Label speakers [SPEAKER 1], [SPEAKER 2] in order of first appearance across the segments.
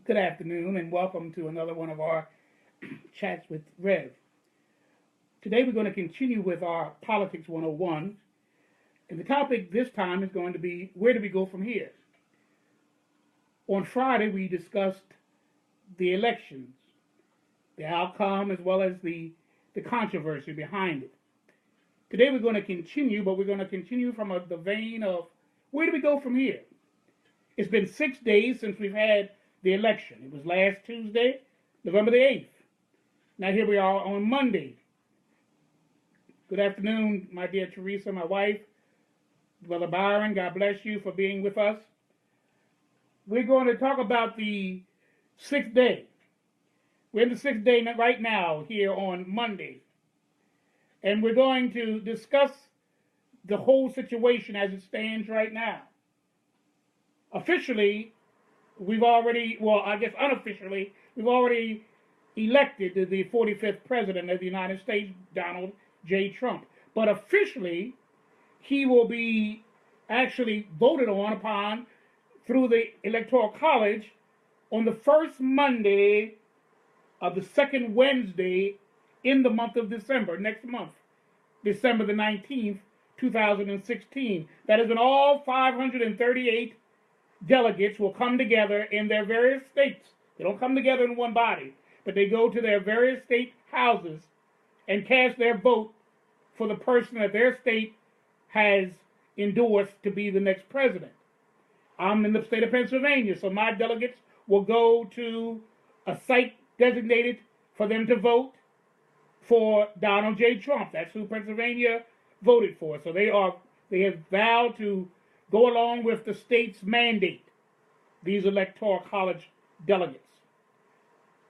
[SPEAKER 1] Good afternoon and welcome to another one of our chats with Rev. Today we're going to continue with our Politics 101, and the topic this time is going to be where do we go from here? On Friday we discussed the elections, the outcome as well as the controversy behind it. Today we're going to continue, but we're going to continue from the vein of where do we go from here? It's been 6 days since we've had the election. It was last Tuesday, November the 8th. Now here we are on Monday. Good afternoon, my dear Teresa, my wife, Brother Byron. God bless you for being with us. We're going to talk about the 6th day. We're in the 6th day right now here on Monday. And we're going to discuss the whole situation as it stands right now. Officially, we've already, well, I guess unofficially, we've already elected the 45th President of the United States, Donald J. Trump. But officially, he will be actually voted upon through the Electoral College on the first Monday of the second Wednesday in the month of December, next month, December the 19th, 2016. That is when all 538 delegates will come together in their various states. They don't come together in one body, but they go to their various state houses and cast their vote for the person that their state has endorsed to be the next president. I'm in the state of Pennsylvania, so my delegates will go to a site designated for them to vote for Donald J. Trump. That's who Pennsylvania voted for. So they have vowed to go along with the state's mandate, these Electoral College delegates.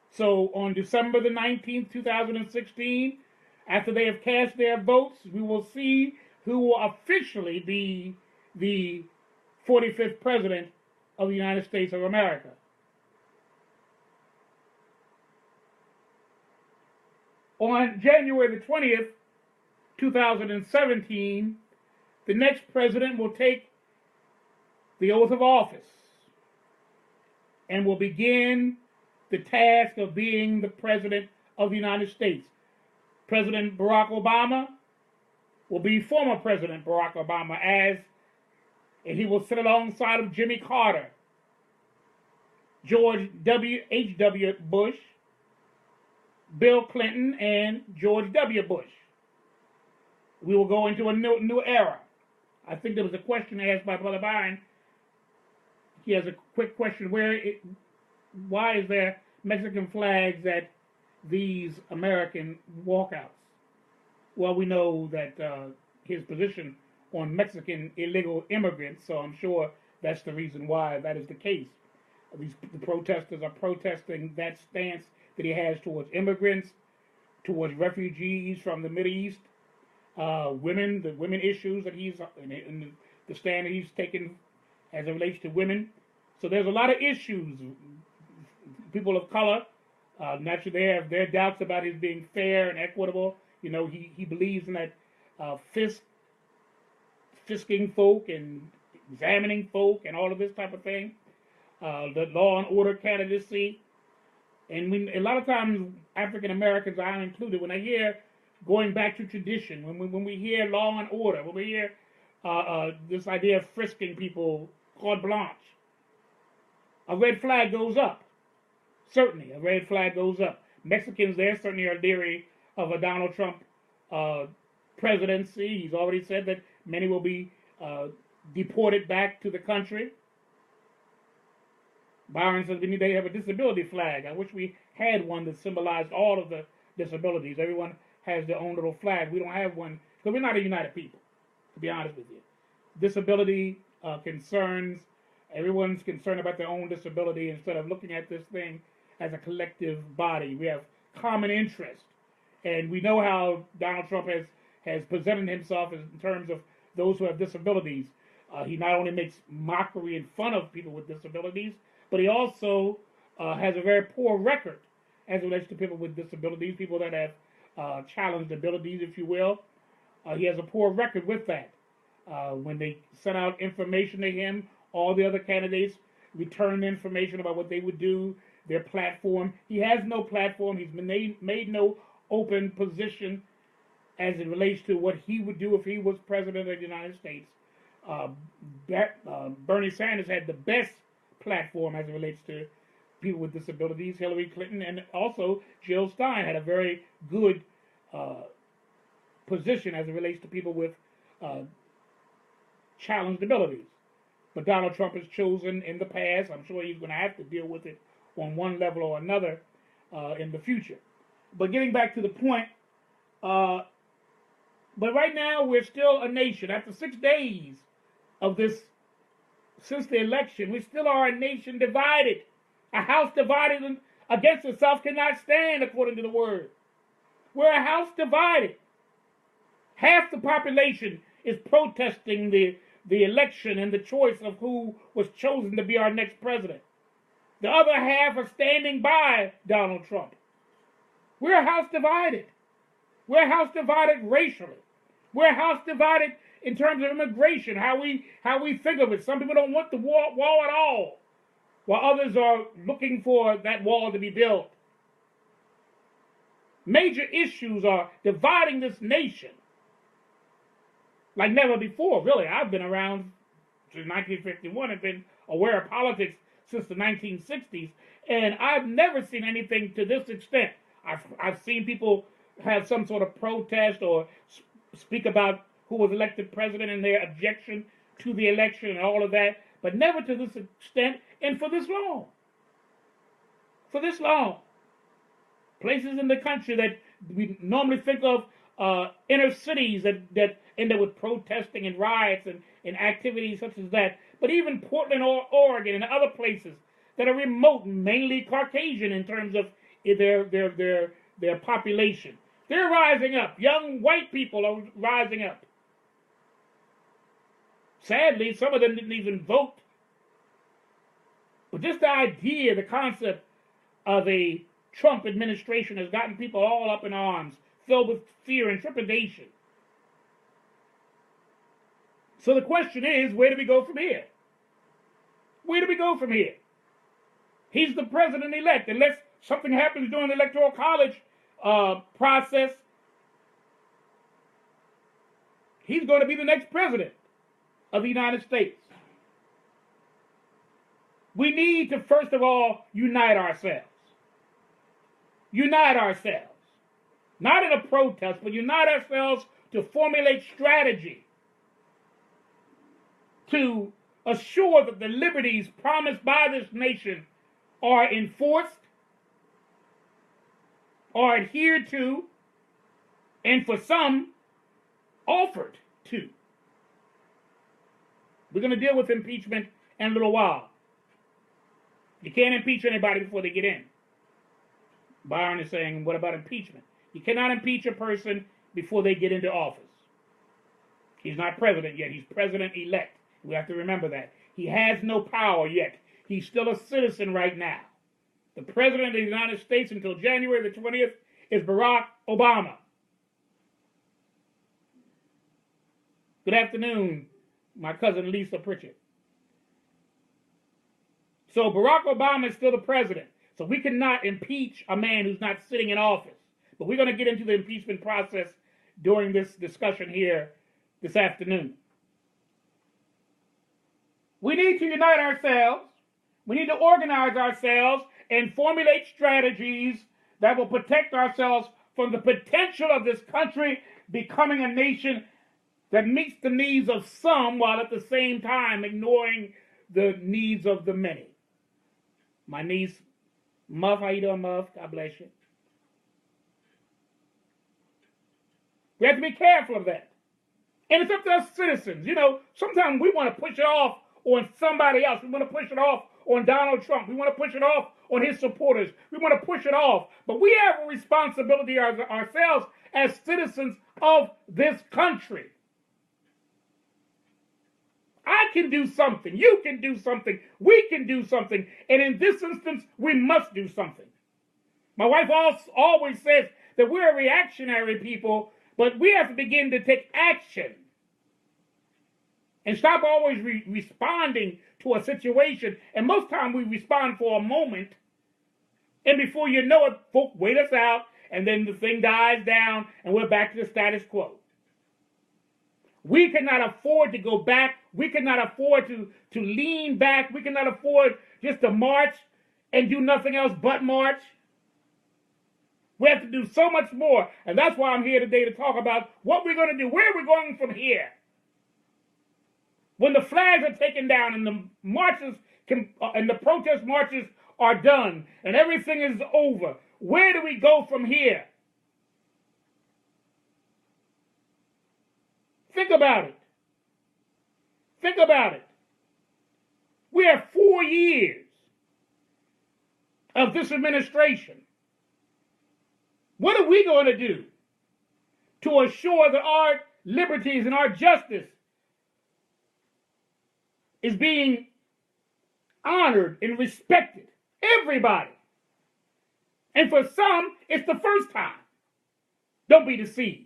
[SPEAKER 1] So on December the 19th, 2016, after they have cast their votes, we will see who will officially be the 45th President of the United States of America. On January the 20th, 2017, the next president will take the oath of office and will begin the task of being the President of the United States. President Barack Obama will be former President Barack Obama, and he will sit alongside of Jimmy Carter, George H.W. Bush, Bill Clinton, and George W. Bush. We will go into a new era. I think there was a question asked by Brother Byron. He has a quick question. Why is there Mexican flags at these American walkouts? Well, we know that his position on Mexican illegal immigrants, so I'm sure that's the reason why that is the case. The protesters are protesting that stance that he has towards immigrants, towards refugees from the Middle East, the women issues that he's in the stand that he's taken as it relates to women. So there's a lot of issues. People of color, naturally they have their doubts about his being fair and equitable. You know, he believes in that fisking folk and examining folk and all of this type of thing. The law and order candidacy. And a lot of times African Americans, I am included, when I hear going back to tradition, when we hear law and order, when we hear this idea of frisking people, carte blanche, a red flag goes up. Certainly, a red flag goes up. Mexicans there certainly are leery of a Donald Trump presidency. He's already said that many will be deported back to the country. Byron says we need to have a disability flag. I wish we had one that symbolized all of the disabilities. Everyone has their own little flag. We don't have one because we're not a united people, to be honest with you. Disability concerns, everyone's concerned about their own disability instead of looking at this thing as a collective body. We have common interest. And we know how Donald Trump has presented himself in terms of those who have disabilities. He not only makes mockery and fun of people with disabilities, but he also has a very poor record as it relates to people with disabilities, people that have challenged abilities, if you will. He has a poor record with that. When they sent out information to him, all the other candidates returned information about what they would do their platform. He has no platform. He's made no open position as it relates to what he would do if he was president of the United States. Uh, Bernie Sanders had the best platform as it relates to people with disabilities. Hillary Clinton and also Jill Stein had a very good position as it relates to people with uh, challenged abilities. But Donald Trump has chosen in the past. I'm sure he's going to have to deal with it on one level or another in the future. But getting back to the point, but right now we're still a nation. After 6 days of this, since the election, we still are a nation divided. A house divided against itself cannot stand, according to the word. We're a house divided. Half the population is protesting the election and the choice of who was chosen to be our next president. The other half are standing by Donald Trump. We're a house divided. We're a house divided racially. We're a house divided in terms of immigration, how we think of it. Some people don't want the wall at all, while others are looking for that wall to be built. Major issues are dividing this nation like never before, really. I've been around since 1951 and been aware of politics since the 1960s, and I've never seen anything to this extent. I've seen people have some sort of protest or speak about who was elected president and their objection to the election and all of that, but never to this extent and for this long. For this long. Places in the country that we normally think of inner cities that end up with protesting and riots and activities such as that. But even Portland or Oregon and other places that are remote, mainly Caucasian in terms of their population. They're rising up. Young white people are rising up. Sadly, some of them didn't even vote. But just the idea, the concept of a Trump administration has gotten people all up in arms, filled with fear and trepidation. So the question is, where do we go from here? Where do we go from here? He's the president-elect. Unless something happens during the electoral college process, he's going to be the next president of the United States. We need to, first of all, unite ourselves. Unite ourselves. Not in a protest, but unite ourselves to formulate strategy to assure that the liberties promised by this nation are enforced, are adhered to, and for some, offered to. We're going to deal with impeachment in a little while. You can't impeach anybody before they get in. Byron is saying, what about impeachment? You cannot impeach a person before they get into office. He's not president yet. He's president-elect. We have to remember that. He has no power yet. He's still a citizen right now. The president of the United States until January the 20th is Barack Obama. Good afternoon, my cousin Lisa Pritchett. So Barack Obama is still the president. So we cannot impeach a man who's not sitting in office. But we're going to get into the impeachment process during this discussion here this afternoon. We need to unite ourselves. We need to organize ourselves and formulate strategies that will protect ourselves from the potential of this country becoming a nation that meets the needs of some while at the same time ignoring the needs of the many. My niece, Muff, how you doing, Muff? God bless you. We have to be careful of that. And it's up to us citizens. You know, sometimes we want to push it off on somebody else. We want to push it off on Donald Trump. We want to push it off on his supporters. We want to push it off. But we have a responsibility ourselves as citizens of this country. I can do something. You can do something. We can do something. And in this instance, we must do something. My wife always says that we're a reactionary people, but we have to begin to take action. And stop always responding to a situation. And most time we respond for a moment And before you know it, folk wait us out, and then the thing dies down, and we're back to the status quo. We cannot afford to go back. We cannot afford to lean back. We cannot afford just to march and do nothing else but march. We have to do so much more. And that's why I'm here today to talk about what we're going to do. Where are we going from here? When the flags are taken down and the marches and the protest marches are done and everything is over, where do we go from here? Think about it. Think about it. We have 4 years of this administration. What are we going to do to assure that our liberties and our justice is being honored and respected? Everybody. And for some, it's the first time. Don't be deceived.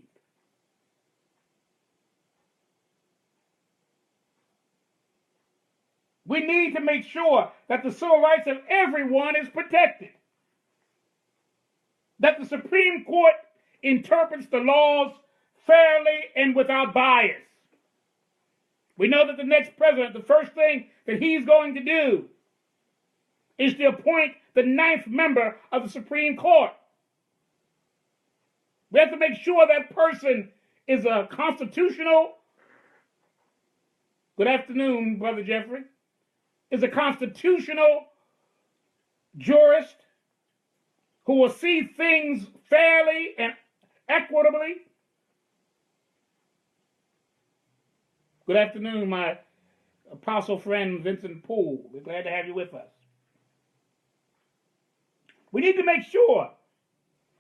[SPEAKER 1] We need to make sure that the civil rights of everyone is protected. That the Supreme Court interprets the laws fairly and without bias. We know that the next president, the first thing that he's going to do is to appoint the 9th member of the Supreme Court. We have to make sure that person is a constitutional, good afternoon, Brother Jeffrey, is a constitutional jurist who will see things fairly and equitably. Good afternoon, my apostle friend Vincent Poole. We're glad to have you with us. We need to make sure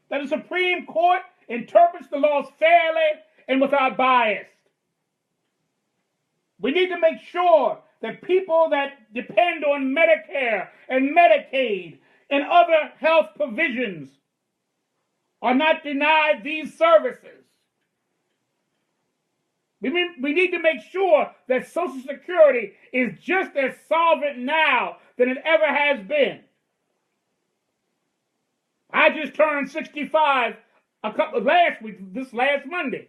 [SPEAKER 1] that the Supreme Court interprets the laws fairly and without bias. We need to make sure that people that depend on Medicare and Medicaid and other health provisions are not denied these services. We need to make sure that Social Security is just as solvent now than it ever has been. I just turned 65 this last Monday.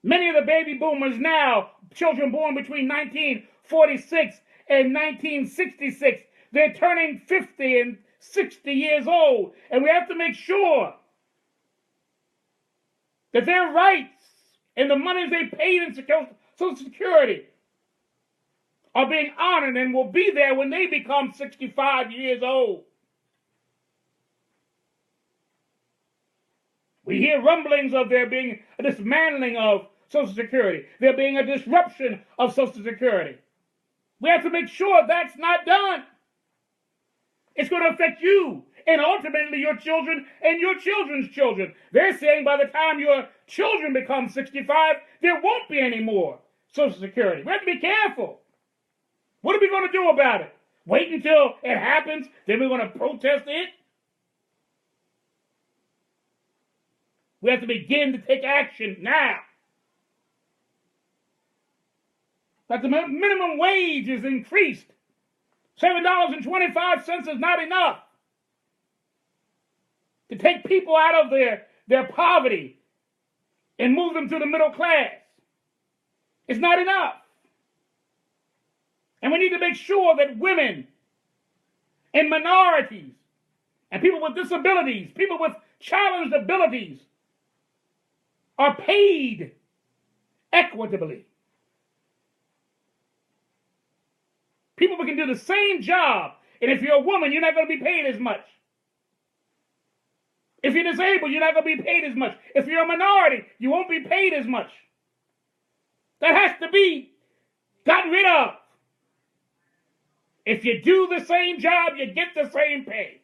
[SPEAKER 1] Many of the baby boomers now, children born between 1946 and 1966, they're turning 50 and 60 years old. And we have to make sure that their rights and the monies they paid in Social Security are being honored and will be there when they become 65 years old. We hear rumblings of there being a dismantling of Social Security. There being a disruption of Social Security. We have to make sure that's not done. It's going to affect you and ultimately your children and your children's children. They're saying by the time your children become 65, there won't be any more Social Security. We have to be careful. What are we going to do about it? Wait until it happens, then we're going to protest it? We have to begin to take action now. That the minimum wage is increased. $7.25 is not enough to take people out of their poverty and move them to the middle class. It's not enough. And we need to make sure that women and minorities and people with disabilities, people with challenged abilities are paid equitably. People can do the same job, and if you're a woman, you're not going to be paid as much. If you're disabled, you're not going to be paid as much. If you're a minority, you won't be paid as much. That has to be gotten rid of. If you do the same job, you get the same pay.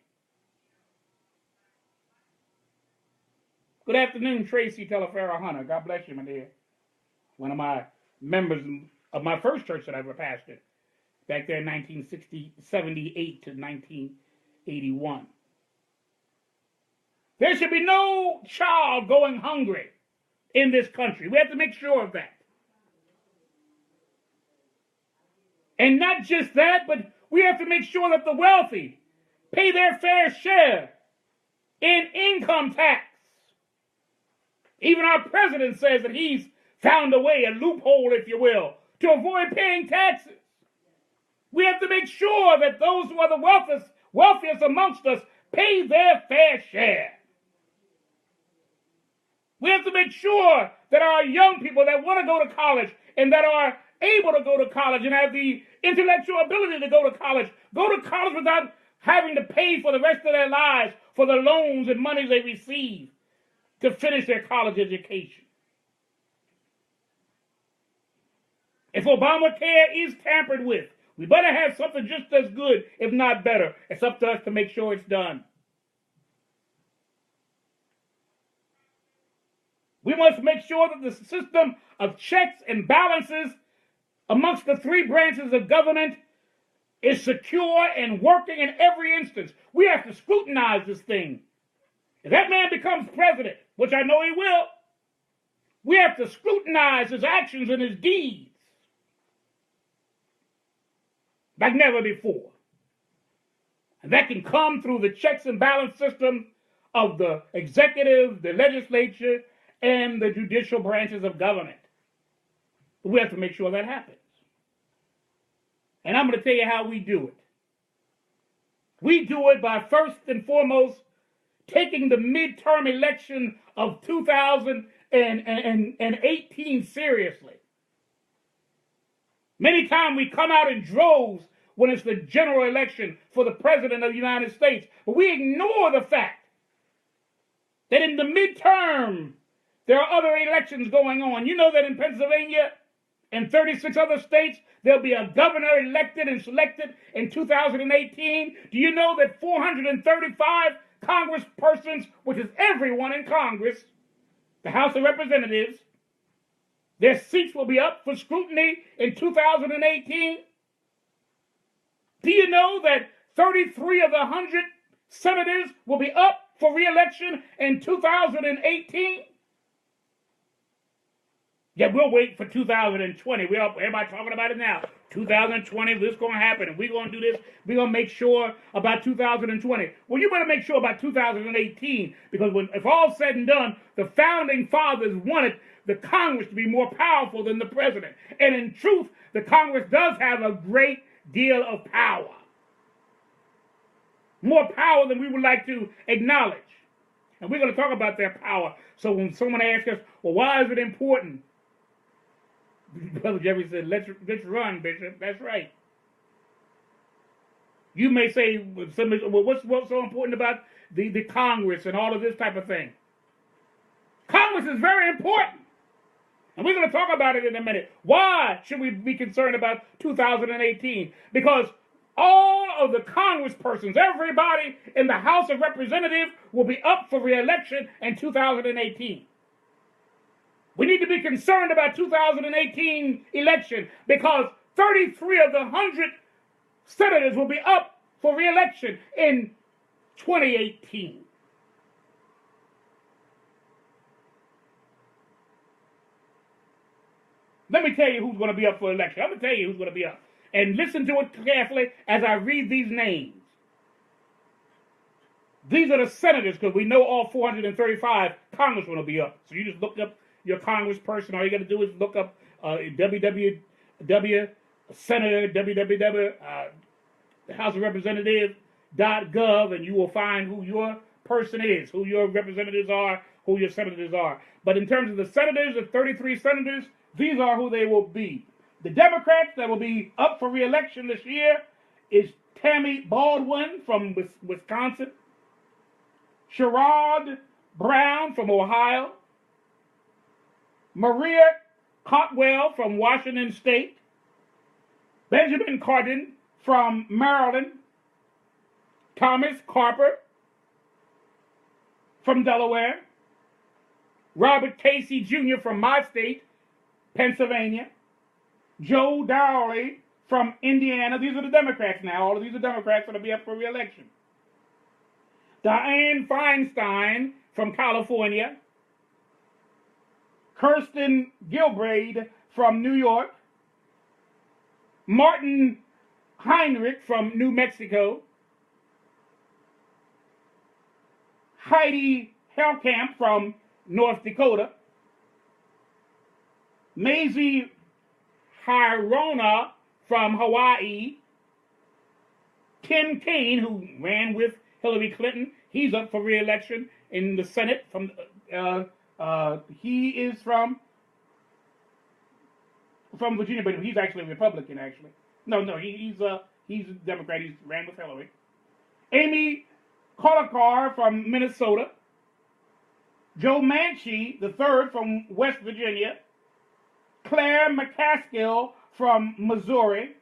[SPEAKER 1] Good afternoon, Tracy Teleferro Hunter. God bless you, my dear. One of my members of my first church that I ever pastored. Back there in 1978 to 1981. There should be no child going hungry in this country. We have to make sure of that. And not just that, but we have to make sure that the wealthy pay their fair share in income tax. Even our president says that he's found a way, a loophole, if you will, to avoid paying taxes. We have to make sure that those who are the wealthiest amongst us pay their fair share. We have to make sure that our young people that want to go to college and that are able to go to college and have the intellectual ability to go to college without having to pay for the rest of their lives for the loans and money they receive to finish their college education. If Obamacare is tampered with, we better have something just as good, if not better. It's up to us to make sure it's done. We must make sure that the system of checks and balances amongst the three branches of government is secure and working in every instance. We have to scrutinize this thing. If that man becomes president, which I know he will, we have to scrutinize his actions and his deeds like never before. And that can come through the checks and balance system of the executive, the legislature, and the judicial branches of government. We have to make sure that happens. And I'm going to tell you how we do it. We do it by first and foremost taking the midterm election of 2018 seriously. Many times we come out in droves when it's the general election for the President of the United States, but we ignore the fact that in the midterm there are other elections going on. You know that in Pennsylvania and 36 other states, there'll be a governor elected and selected in 2018. Do you know that 435 congresspersons, which is everyone in Congress, the House of Representatives, their seats will be up for scrutiny in 2018? Do you know that 33 of the 100 senators will be up for re-election in 2018? Yeah, we'll wait for 2020. Everybody talking about it now. 2020, this is going to happen, and we're going to do this. We're going to make sure about 2020. Well, you better make sure about 2018, because if all's said and done, the founding fathers wanted the Congress to be more powerful than the president. And in truth, the Congress does have a great deal of power. More power than we would like to acknowledge. And we're going to talk about their power. So when someone asks us, well, why is it important? Brother Jeffrey said, let's run, Bishop. That's right. You may say, well, what's so important about the Congress and all of this type of thing? Congress is very important. And we're going to talk about it in a minute. Why should we be concerned about 2018? Because all of the congresspersons, everybody in the House of Representatives will be up for re-election in 2018. We need to be concerned about 2018 election because 33 of the 100 senators will be up for re-election in 2018. Let me tell you who's going to be up for election. I'm going to tell you who's going to be up. And listen to it carefully as I read these names. These are the senators, because we know all 435 congressmen will be up. So you just look up your congressperson. All you got to do is look up www. Senator, www. The House of Representatives.gov, and you will find who your person is, who your representatives are, who your senators are. But in terms of the senators, the 33 senators, these are who they will be. The Democrats that will be up for re-election this year is Tammy Baldwin from Wisconsin, Sherrod Brown from Ohio, Maria Cotwell from Washington State, Benjamin Cardin from Maryland, Thomas Carper from Delaware, Robert Casey Jr. from my state, Pennsylvania, Joe Dowley from Indiana. These are the Democrats now. All of these are Democrats that will be up for re-election. Dianne Feinstein from California, Kirsten Gilbride from New York, Martin Heinrich from New Mexico, Heidi Hellcamp from North Dakota, Mazie Hirona from Hawaii, Tim Kaine, who ran with Hillary Clinton, he's up for re-election in the Senate. He is from Virginia, but he's actually a Republican. Actually, no, he's a Democrat. He's ran with Hillary. Amy Klobuchar from Minnesota, Joe Manchin III from West Virginia, Claire McCaskill from Missouri,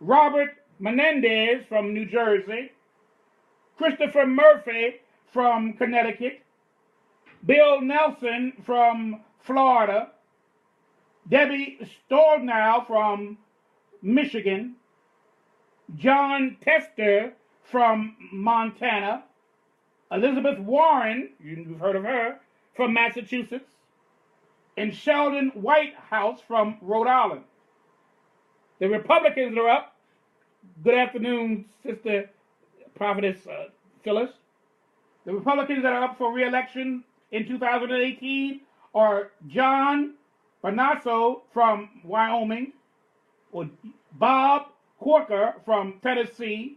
[SPEAKER 1] Robert Menendez from New Jersey, Christopher Murphy from Connecticut, Bill Nelson from Florida, Debbie Stojnow from Michigan, John Tester from Montana, Elizabeth Warren, you've heard of her, from Massachusetts, and Sheldon Whitehouse from Rhode Island. The Republicans are up. Good afternoon, Sister Prophetess Phyllis. The Republicans that are up for re-election in 2018 are John Bonasso from Wyoming, or Bob Corker from Tennessee,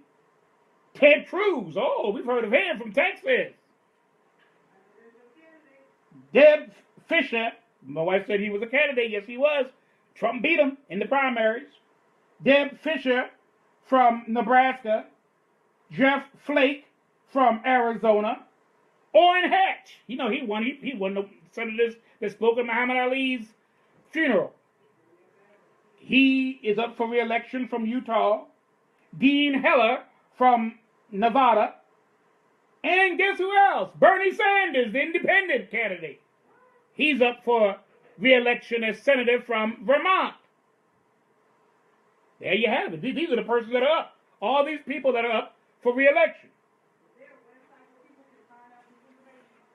[SPEAKER 1] Ted Cruz, oh, we've heard of him, from Texas, Deb Fischer, my wife said he was a candidate, yes he was, Trump beat him in the primaries, Deb Fischer from Nebraska, Jeff Flake from Arizona, Orrin Hatch, he won the senators that spoke at Muhammad Ali's funeral. He is up for re-election from Utah. Dean Heller from Nevada. And guess who else? Bernie Sanders, the independent candidate. He's up for re-election as senator from Vermont. There you have it. These are the persons that are up. All these people that are up for re-election.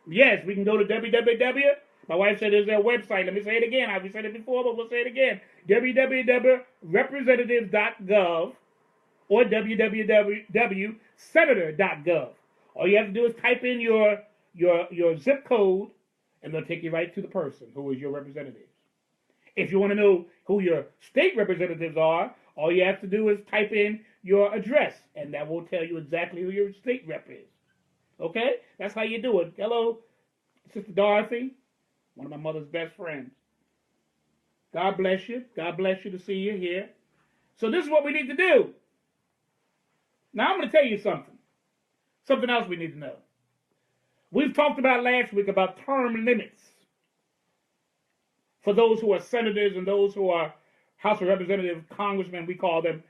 [SPEAKER 1] Yes, we can go to www. My wife said there's their website. Let me say it again. I've said it before, but we'll say it again. www.representatives.gov or www.senator.gov. All you have to do is type in your zip code, and they'll take you right to the person who is your representative. If you want to know who your state representatives are, all you have to do is type in your address, and that will tell you exactly who your state rep is. Okay? That's how you do it. Hello, Sister Dorothy, one of my mother's best friends. God bless you. God bless you to see you here. So this is what we need to do. Now I'm going to tell you something. Something else we need to know. We've talked about last week about term limits for those who are senators and those who are House of Representatives, congressmen, we call them,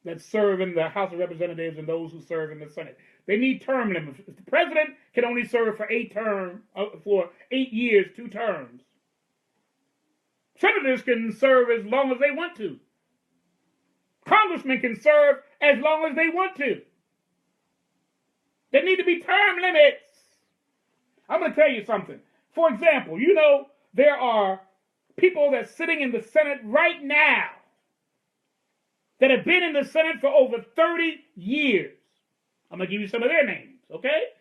[SPEAKER 1] that serve in the House of Representatives and those who serve in the Senate. They need term limits. The president can only serve for 8 years, 2 terms. Senators can serve as long as they want to. Congressmen can serve as long as they want to. There need to be term limits. I'm going to tell you something. For example, there are people that's sitting in the Senate right now that have been in the Senate for over 30 years. I'm going to give you some of their names, okay?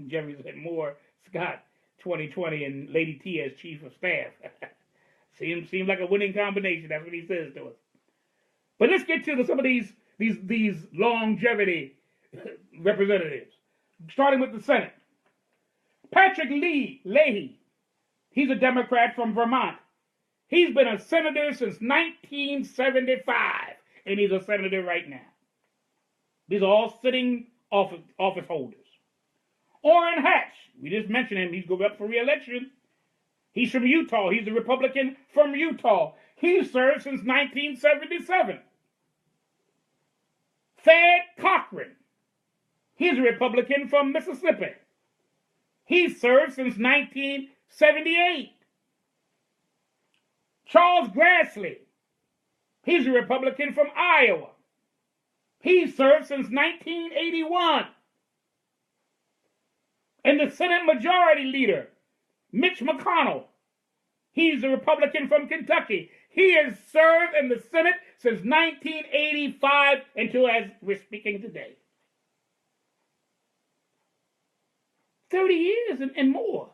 [SPEAKER 1] Jeremy said Moore, Scott, 2020, and Lady T as Chief of Staff. Seems like a winning combination. That's what he says to us. But let's get to some of these longevity representatives, starting with the Senate. Patrick Leahy, he's a Democrat from Vermont. He's been a senator since 1975, and he's a senator right now. These are all sitting office holders. Orrin Hatch, we just mentioned him. He's going up for re-election. He's from Utah. He's a Republican from Utah. He served since 1977. Thad Cochran, he's a Republican from Mississippi. He served since 1978. Charles Grassley, he's a Republican from Iowa. He served since 1981. And the Senate Majority Leader, Mitch McConnell, He's a Republican from Kentucky. He has served in the Senate since 1985 until as we're speaking today. 30 years and more.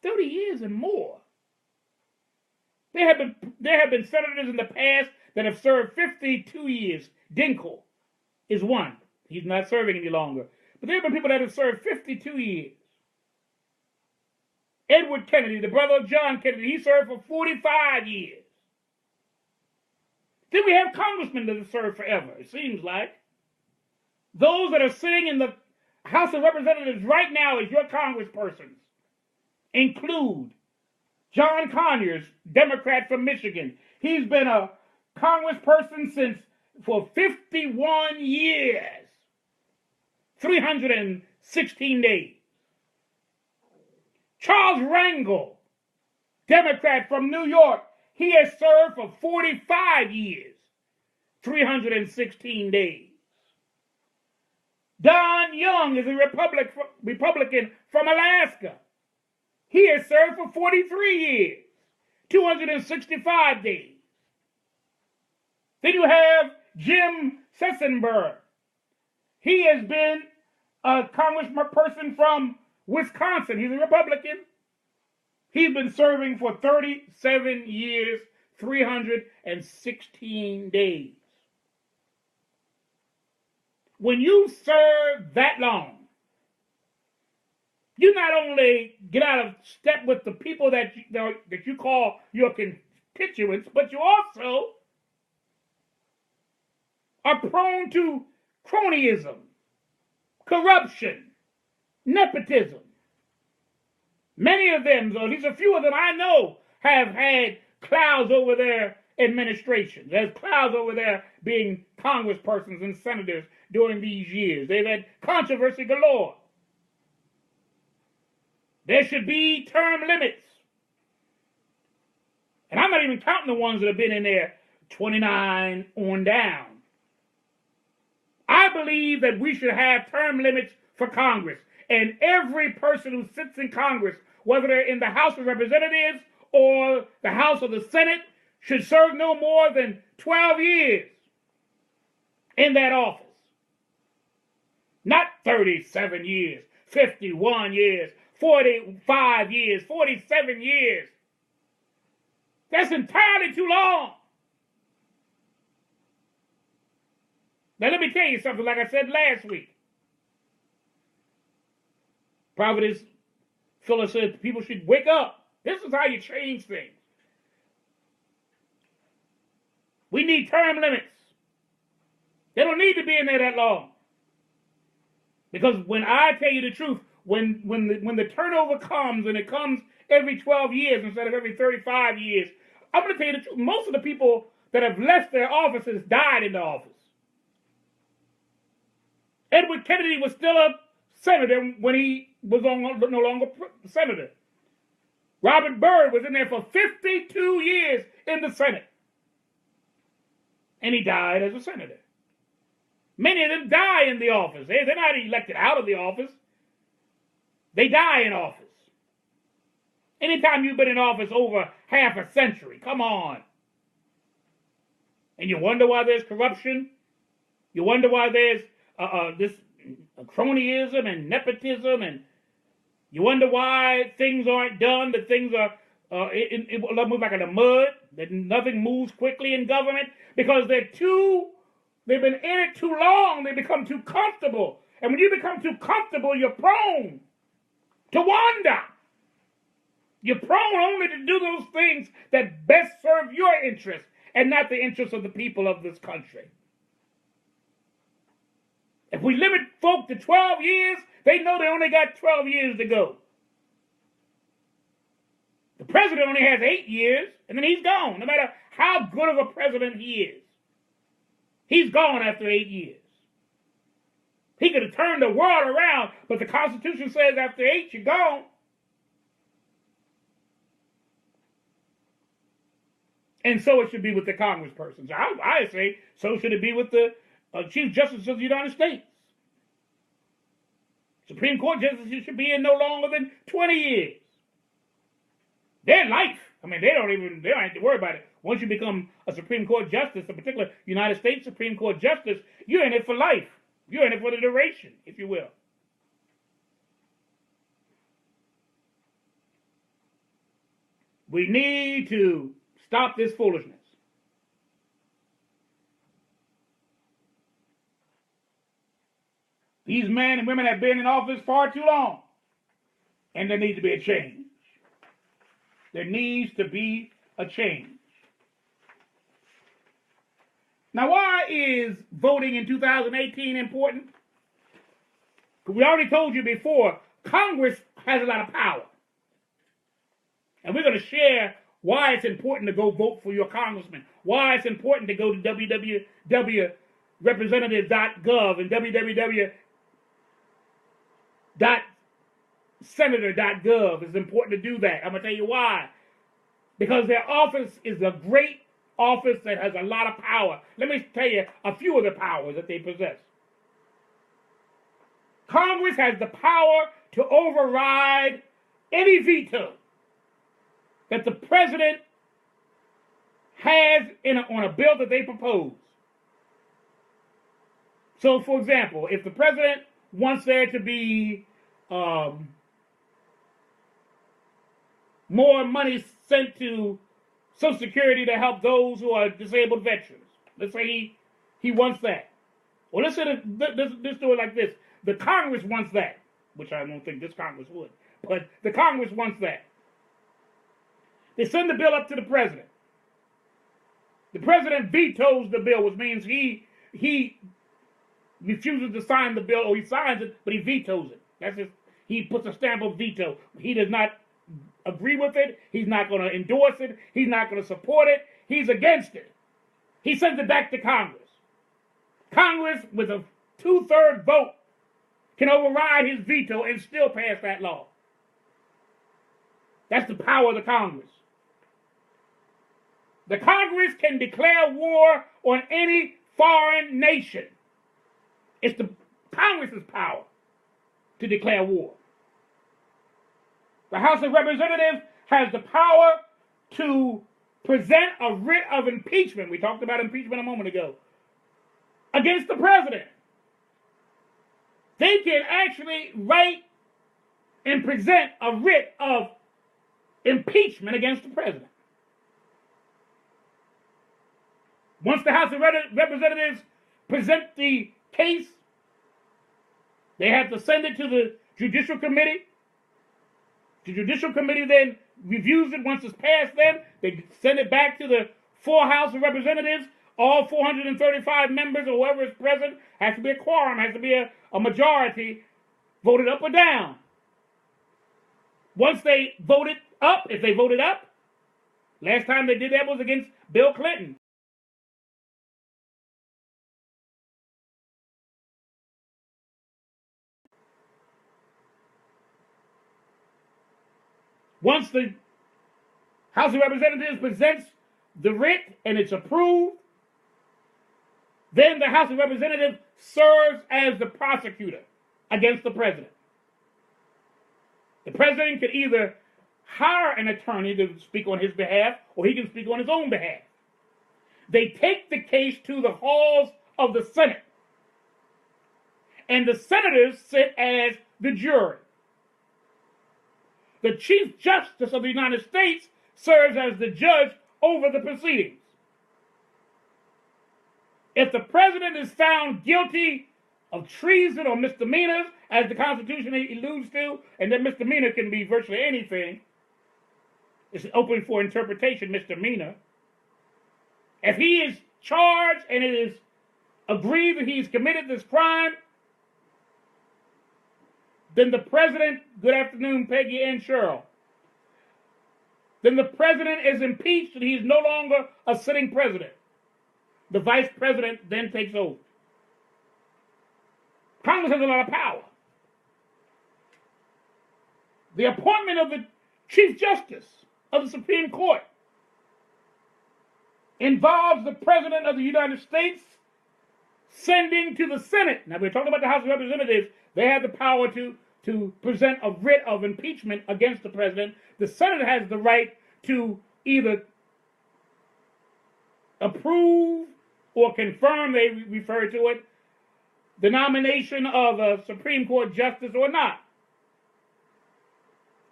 [SPEAKER 1] 30 years and more. There have been senators in the past that have served 52 years. Dinkle is one. He's not serving any longer. But there have been people that have served 52 years. Edward Kennedy, the brother of John Kennedy, he served for 45 years. Then we have congressmen that have served forever, it seems like. Those that are sitting in the House of Representatives right now as your congresspersons include John Conyers, Democrat from Michigan. He's been a congressperson for 51 years, 316 days. Charles Rangel, Democrat from New York, he has served for 45 years, 316 days. Don Young is a Republican from Alaska. He has served for 43 years, 265 days. Then you have Jim Sessenberg. He has been a congressperson from Wisconsin. He's a Republican. He's been serving for 37 years, 316 days. When you serve that long, you not only get out of step with the people that you call your constituents, but you also are prone to cronyism, corruption, nepotism. Many of them, or at least a few of them I know, have had clouds over their administrations. There's clouds over there being congresspersons and senators during these years. They've had controversy galore. There should be term limits. And I'm not even counting the ones that have been in there 29 on down. I believe that we should have term limits for Congress. And every person who sits in Congress, whether they're in the House of Representatives or the House of the Senate, should serve no more than 12 years in that office. Not 37 years, 51 years, 45 years, 47 years. That's entirely too long. Now let me tell you something, like I said last week. Prophetess Phyllis said people should wake up. This is how you change things. We need term limits. They don't need to be in there that long. Because when I tell you the truth, when the turnover comes, and it comes every 12 years instead of every 35 years, I'm going to tell you the truth. Most of the people that have left their offices died in the office. Edward Kennedy was still a senator when he was no longer senator. Robert Byrd was in there for 52 years in the Senate. And he died as a senator. Many of them die in the office. They're not elected out of the office. They die in office. Anytime you've been in office over half a century, come on. And you wonder why there's corruption. You wonder why there's this cronyism and nepotism, and you wonder why things aren't done, that things are move like in the mud, that nothing moves quickly in government, because they've been in it too long, they become too comfortable. And when you become too comfortable, you're prone to wander. You're prone only to do those things that best serve your interests and not the interests of the people of this country. If we limit folk to 12 years, they know they only got 12 years to go. The president only has 8 years, and then he's gone, no matter how good of a president he is. He's gone after 8 years. He could have turned the world around, but the Constitution says after 8, you're gone. And so it should be with the congresspersons. I say so should it be with the Chief Justice of the United States. Supreme Court justices should be in no longer than 20 years. Their life. I mean, they don't have to worry about it. Once you become a Supreme Court justice, in particular United States Supreme Court justice, you're in it for life. You're in it for the duration, if you will. We need to stop this foolishness. These men and women have been in office far too long, and there needs to be a change. There needs to be a change. Now, why is voting in 2018 important? We already told you before, Congress has a lot of power. And we're going to share why it's important to go vote for your congressman, why it's important to go to www.representative.gov and www.senator.gov. It's important to do that. I'm going to tell you why. Because their office is a great office that has a lot of power. Let me tell you a few of the powers that they possess. Congress has the power to override any veto that the president has on a bill that they propose. So, for example, if the president wants there to be more money sent to Social Security to help those who are disabled veterans, let's say he wants that. Well, let's do it like this. The Congress wants that, which I don't think this Congress would, but the Congress wants that. They send the bill up to the president. The president vetoes the bill, which means he refuses to sign the bill, or he signs it, but he vetoes it. That's just, he puts a stamp of veto. He does not agree with it. He's not going to endorse it. He's not going to support it. He's against it. He sends it back to Congress. Congress, with a 2/3 vote, can override his veto and still pass that law. That's the power of the Congress. The Congress can declare war on any foreign nation. It's the Congress's power to declare war. The House of Representatives has the power to present a writ of impeachment. We talked about impeachment a moment ago. Against the president. They can actually write and present a writ of impeachment against the president. Once the House of Representatives present the case, they have to send it to the Judicial Committee. The Judicial Committee then reviews it. Once it's passed them, they send it back to the full House of Representatives. All 435 members or whoever is present, has to be a quorum, has to be a majority, voted up or down. Once they voted up, if they voted up, last time they did that was against Bill Clinton. Once the House of Representatives presents the writ and it's approved, then the House of Representatives serves as the prosecutor against the president. The president can either hire an attorney to speak on his behalf, or he can speak on his own behalf. They take the case to the halls of the Senate, and the senators sit as the jury. The Chief Justice of the United States serves as the judge over the proceedings. If the president is found guilty of treason or misdemeanors, as the Constitution alludes to, and that misdemeanor can be virtually anything, it's open for interpretation, misdemeanor. If he is charged and it is agreed that he's committed this crime, then the president, good afternoon, Peggy and Cheryl, then the president is impeached and he's no longer a sitting president. The vice president then takes over. Congress has a lot of power. The appointment of the Chief Justice of the Supreme Court involves the President of the United States sending to the Senate. Now, we're talking about the House of Representatives. They have the power to present a writ of impeachment against the president. The Senate has the right to either approve or confirm, they refer to it, the nomination of a Supreme Court justice or not.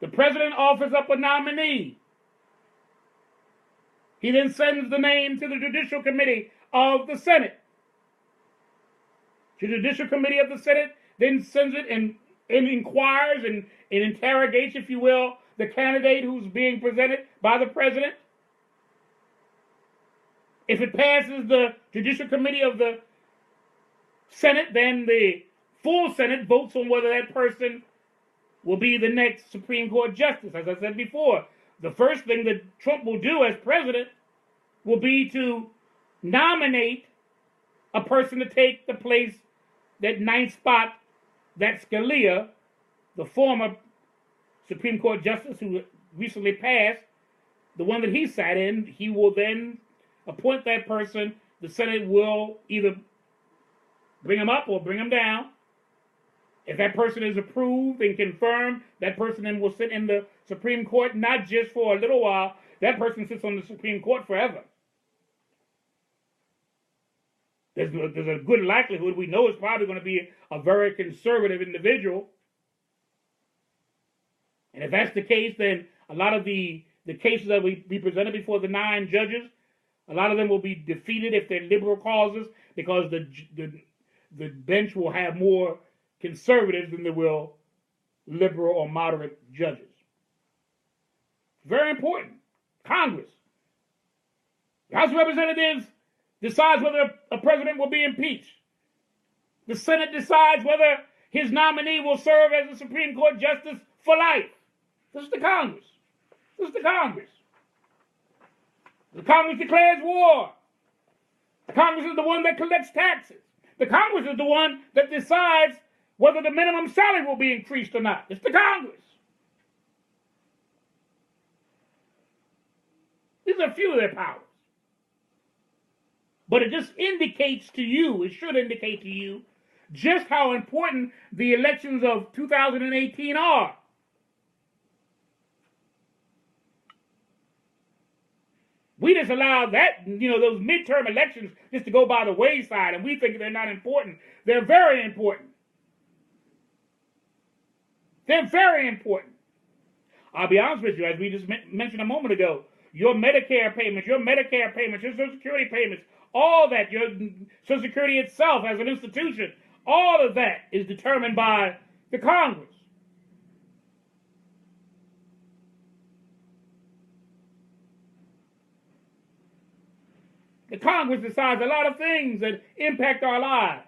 [SPEAKER 1] The president offers up a nominee. He then sends the name to the Judicial Committee of the Senate. The Judicial Committee of the Senate then sends it and inquires and interrogates, if you will, the candidate who's being presented by the president. If it passes the Judicial Committee of the Senate, then the full Senate votes on whether that person will be the next Supreme Court justice. As I said before, the first thing that Trump will do as president will be to nominate a person to take the place, that ninth spot, that Scalia, the former Supreme Court justice who recently passed, the one that he sat in. He will then appoint that person. The Senate will either bring him up or bring him down. If that person is approved and confirmed, that person then will sit in the Supreme Court, not just for a little while. That person sits on the Supreme Court forever. There's a good likelihood, we know it's probably going to be a very conservative individual. And if that's the case, then a lot of the cases that will be presented before the 9 judges, a lot of them will be defeated if they're liberal causes, because the bench will have more conservatives than they will liberal or moderate judges. Very important. Congress. The House of Representatives decides whether a president will be impeached. The Senate decides whether his nominee will serve as a Supreme Court justice for life. This is the Congress. This is the Congress. The Congress declares war. The Congress is the one that collects taxes. The Congress is the one that decides whether the minimum salary will be increased or not. It's the Congress. These are a few of their powers. But it just indicates to you, it should indicate to you, just how important the elections of 2018 are. We just allow that, those midterm elections just to go by the wayside, and we think they're not important. They're very important. They're very important. I'll be honest with you, as we just mentioned a moment ago, your Medicare payments, your Social Security payments, all that, your Social Security itself as an institution, all of that is determined by the Congress. The Congress decides a lot of things that impact our lives.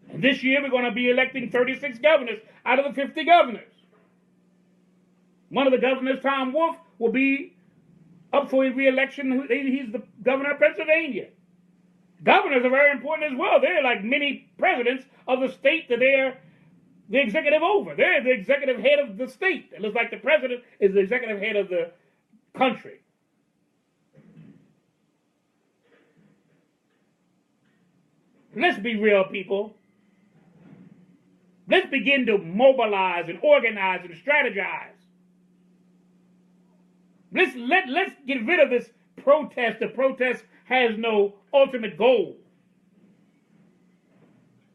[SPEAKER 1] And this year we're going to be electing 36 governors out of the 50 governors. One of the governors, Tom Wolf, will be up for re-election. He's the governor of Pennsylvania. Governors are very important as well. They're like mini presidents of the state that they're the executive over. They're the executive head of the state. It looks like the president is the executive head of the country. Let's be real, people. Let's begin to mobilize and organize and strategize. Let's get rid of this protest. The protest has no ultimate goal.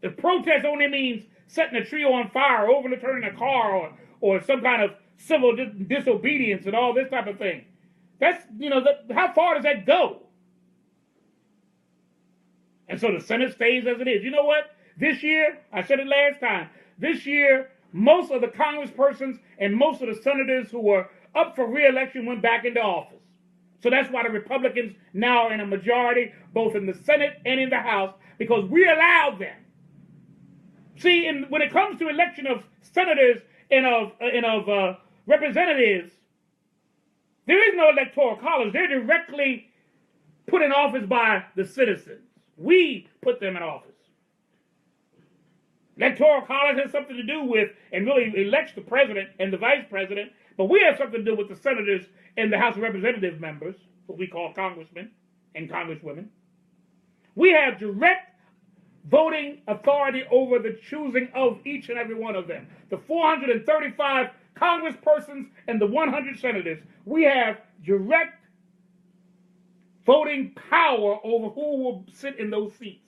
[SPEAKER 1] The protest only means setting a tree on fire, overturning a car, or some kind of civil disobedience and all this type of thing. That's, how far does that go? And so the Senate stays as it is. You know what? This year, I said it last time, this year, most of the congresspersons and most of the senators who were up for re-election went back into office. So that's why the Republicans now are in a majority, both in the Senate and in the House, because we allowed them. See, when it comes to election of senators and of representatives, there is no electoral college. They're directly put in office by the citizens. We put them in office. Electoral college has something to do with and really elects the president and the vice president, but we have something to do with the senators and the House of Representative members, what we call congressmen and congresswomen. We have direct voting authority over the choosing of each and every one of them. The 435 congresspersons and the 100 senators, we have direct voting power over who will sit in those seats.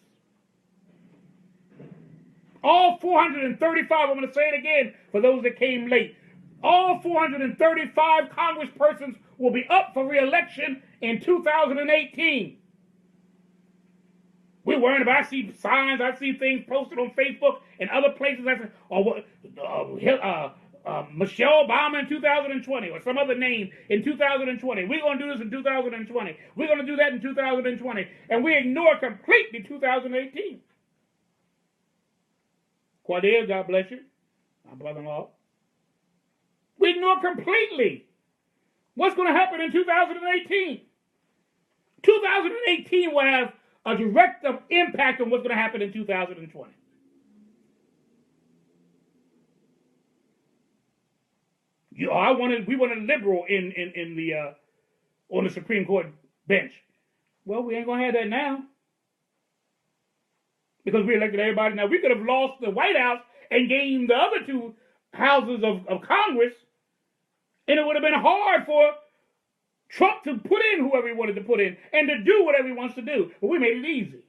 [SPEAKER 1] All 435, I'm going to say it again for those that came late. All 435 congresspersons will be up for re-election in 2018. We're worried about, I see signs, I see things posted on Facebook and other places that say, Michelle Obama in 2020 or some other name in 2020. We're going to do this in 2020. We're going to do that in 2020. And we ignore completely 2018. Quadil, God bless you, my brother-in-law. We ignore completely what's going to happen in 2018. 2018 will have a direct impact on what's going to happen in 2020. We wanted a liberal in the on the Supreme Court bench. Well, we ain't gonna have that now because we elected everybody. Now we could have lost the White House and gained the other two houses of Congress, and it would have been hard for Trump to put in whoever he wanted to put in and to do whatever he wants to do. But we made it easy.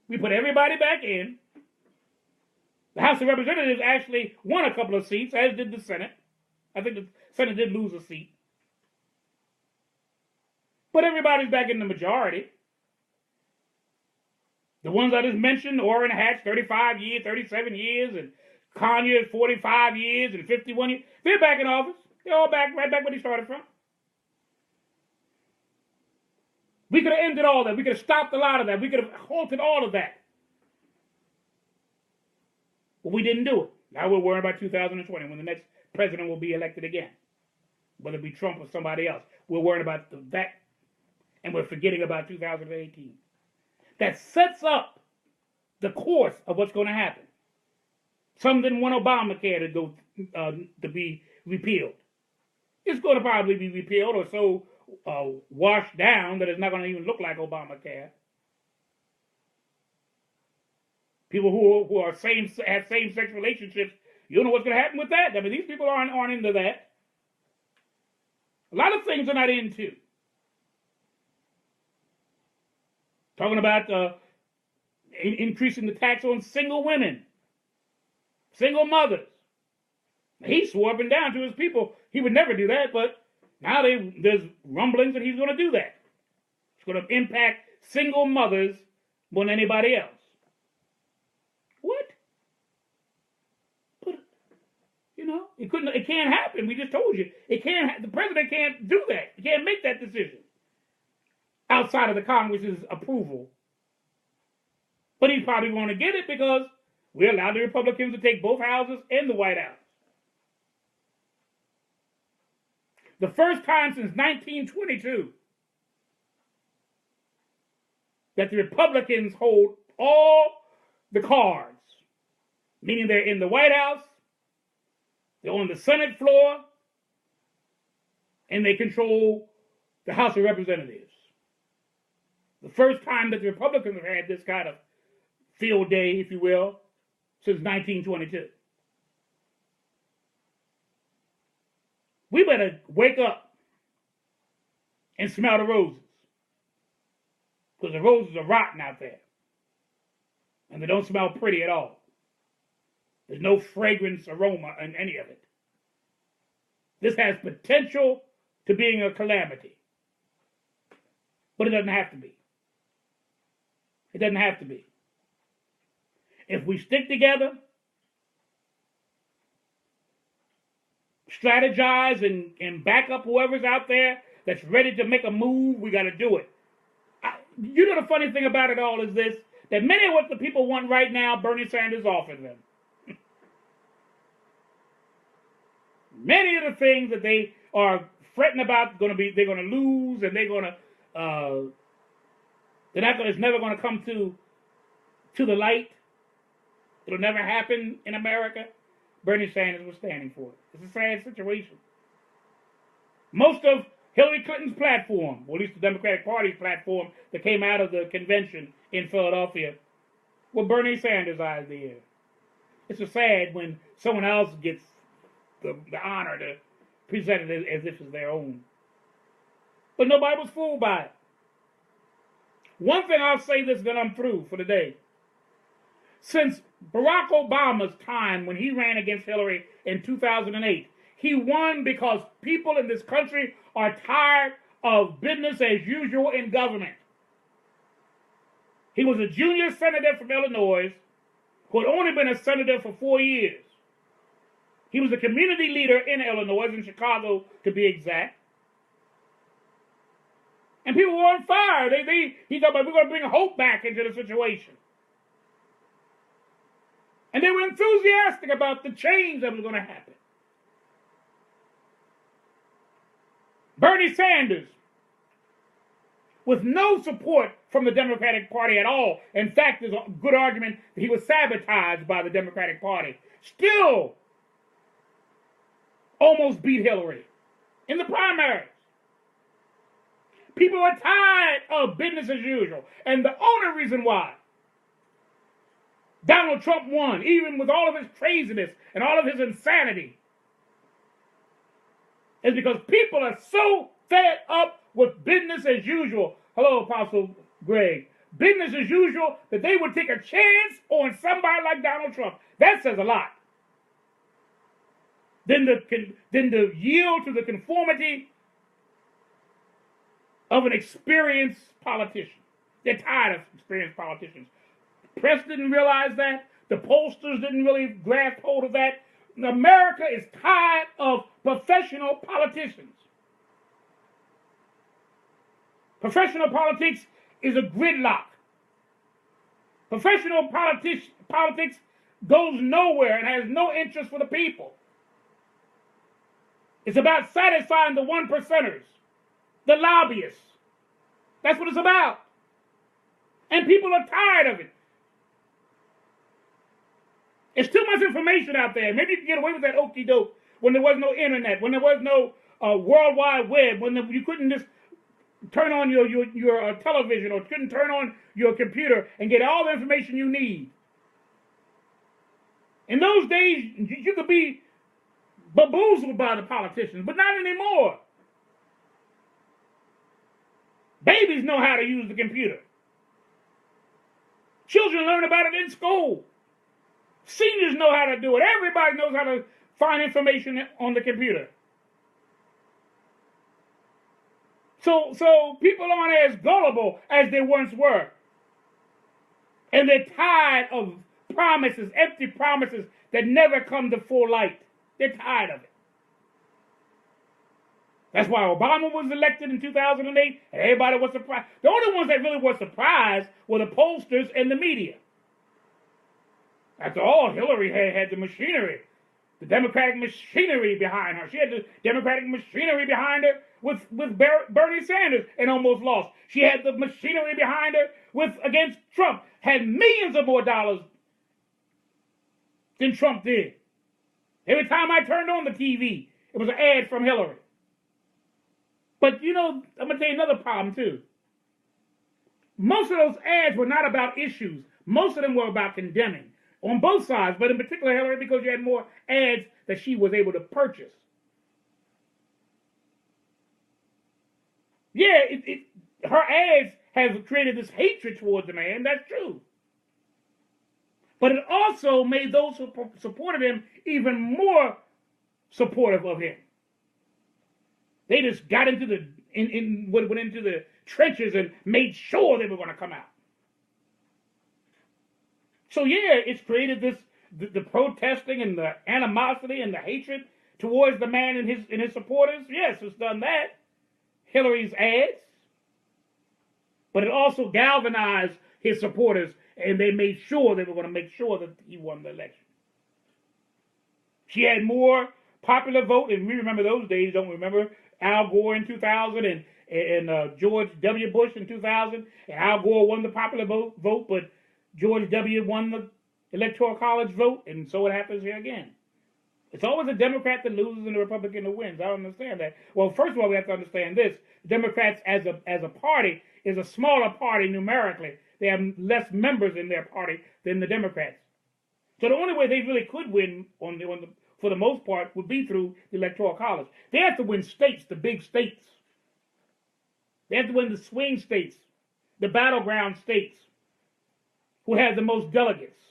[SPEAKER 1] We put everybody back in. The House of Representatives actually won a couple of seats, as did the Senate. I think the Senate did lose a seat. But everybody's back in the majority. The ones I just mentioned, Orrin Hatch, 35 years, 37 years, and Conyers, 45 years, and 51 years, they're back in office. They're all back, right back where they started from. We could have ended all that. We could have stopped a lot of that. We could have halted all of that. But we didn't do it. Now we're worrying about 2020 when the next president will be elected again. Whether it be Trump or somebody else. We're worrying about that. And we're forgetting about 2018. That sets up the course of what's going to happen. Some didn't want Obamacare to go to be repealed. It's going to probably be repealed or so washed down that it's not going to even look like Obamacare. People who are have same-sex relationships, you don't know what's going to happen with that. I mean, these people aren't into that. A lot of things they're not into. Talking about increasing the tax on single women, single mothers. He swore up and down to his people he would never do that, but now there's rumblings that he's going to do that. It's going to impact single mothers more than anybody else. What? But, it can't happen. We just told you. It can't. The president can't do that. He can't make that decision outside of the Congress's approval. But he's probably going to get it because we allowed the Republicans to take both houses and the White House. The first time since 1922 that the Republicans hold all the cards, meaning they're in the White House, they're on the Senate floor, and they control the House of Representatives. The first time that the Republicans have had this kind of field day, if you will, since 1922. We better wake up and smell the roses. Because the roses are rotten out there. And they don't smell pretty at all. There's no fragrance aroma in any of it. This has potential to being a calamity. But it doesn't have to be. It doesn't have to be. If we stick together, strategize and back up whoever's out there that's ready to make a move, we got to do it. The funny thing about it all is this, that many of what the people want right now, Bernie Sanders offers them. Many of the things that they are fretting about they're going to lose, and it's never going to come to the light. It'll never happen in America. Bernie Sanders was standing for it. It's a sad situation. Most of Hillary Clinton's platform, or at least the Democratic Party's platform that came out of the convention in Philadelphia, were Bernie Sanders' ideas. It's so sad when someone else gets the honor to present it as if it's their own. But nobody was fooled by it. One thing I'll say this, then I'm through for the day. Since Barack Obama's time when he ran against Hillary in 2008, he won because people in this country are tired of business as usual in government. He was a junior senator from Illinois who had only been a senator for 4 years. He was a community leader in Illinois, in Chicago to be exact. And people were on fire. He thought, we're going to bring hope back into the situation. And they were enthusiastic about the change that was going to happen. Bernie Sanders, with no support from the Democratic Party at all, in fact, there's a good argument that he was sabotaged by the Democratic Party, still almost beat Hillary in the primaries. People are tired of business as usual. And the only reason why Donald Trump won, even with all of his craziness and all of his insanity, is because people are so fed up with business as usual. Hello, Apostle Greg. Business as usual, that they would take a chance on somebody like Donald Trump. That says a lot. Then the yield to the conformity of an experienced politician. They're tired of experienced politicians. The press didn't realize that. The pollsters didn't really grasp hold of that. America is tired of professional politicians. Professional politics is a gridlock. Professional politics goes nowhere and has no interest for the people. It's about satisfying the 1%ers, the lobbyists. That's what it's about. And people are tired of it. There's too much information out there. Maybe you can get away with that okie doke when there was no internet, when there was no World Wide Web, when you couldn't just turn on your television or couldn't turn on your computer and get all the information you need. In those days, you could be bamboozled by the politicians, but not anymore. Babies know how to use the computer. Children learn about it in school. Seniors know how to do it. Everybody knows how to find information on the computer. So people aren't as gullible as they once were. And they're tired of promises, empty promises that never come to full light. They're tired of it. That's why Obama was elected in 2008, and everybody was surprised. The only ones that really were surprised were the pollsters and the media. After all, Hillary had the machinery, the Democratic machinery behind her. She had the Democratic machinery behind her with Bernie Sanders and almost lost. She had the machinery behind her against Trump, had millions of more dollars than Trump did. Every time I turned on the TV, it was an ad from Hillary. But, I'm going to tell you another problem, too. Most of those ads were not about issues. Most of them were about condemning. On both sides, but in particular Hillary, because you had more ads that she was able to purchase. Yeah, her ads have created this hatred towards the man. That's true. But it also made those who supported him even more supportive of him. They just got into went into the trenches and made sure they were going to come out. So yeah, it's created the protesting and the animosity and the hatred towards the man and his supporters. Yes, it's done that. Hillary's ads. But it also galvanized his supporters, and they made sure they were going to make sure that he won the election. She had more popular vote, and we remember those days, don't we remember? Al Gore in 2000 and George W. Bush in 2000. And Al Gore won the popular vote, but George W. won the Electoral College vote, and so it happens here again. It's always a Democrat that loses and a Republican that wins. I don't understand that. Well, first of all, we have to understand this. Democrats as a party is a smaller party numerically. They have less members in their party than the Democrats. So the only way they really could win for the most part, would be through the Electoral College. They have to win states, the big states. They have to win the swing states, the battleground states, who have the most delegates.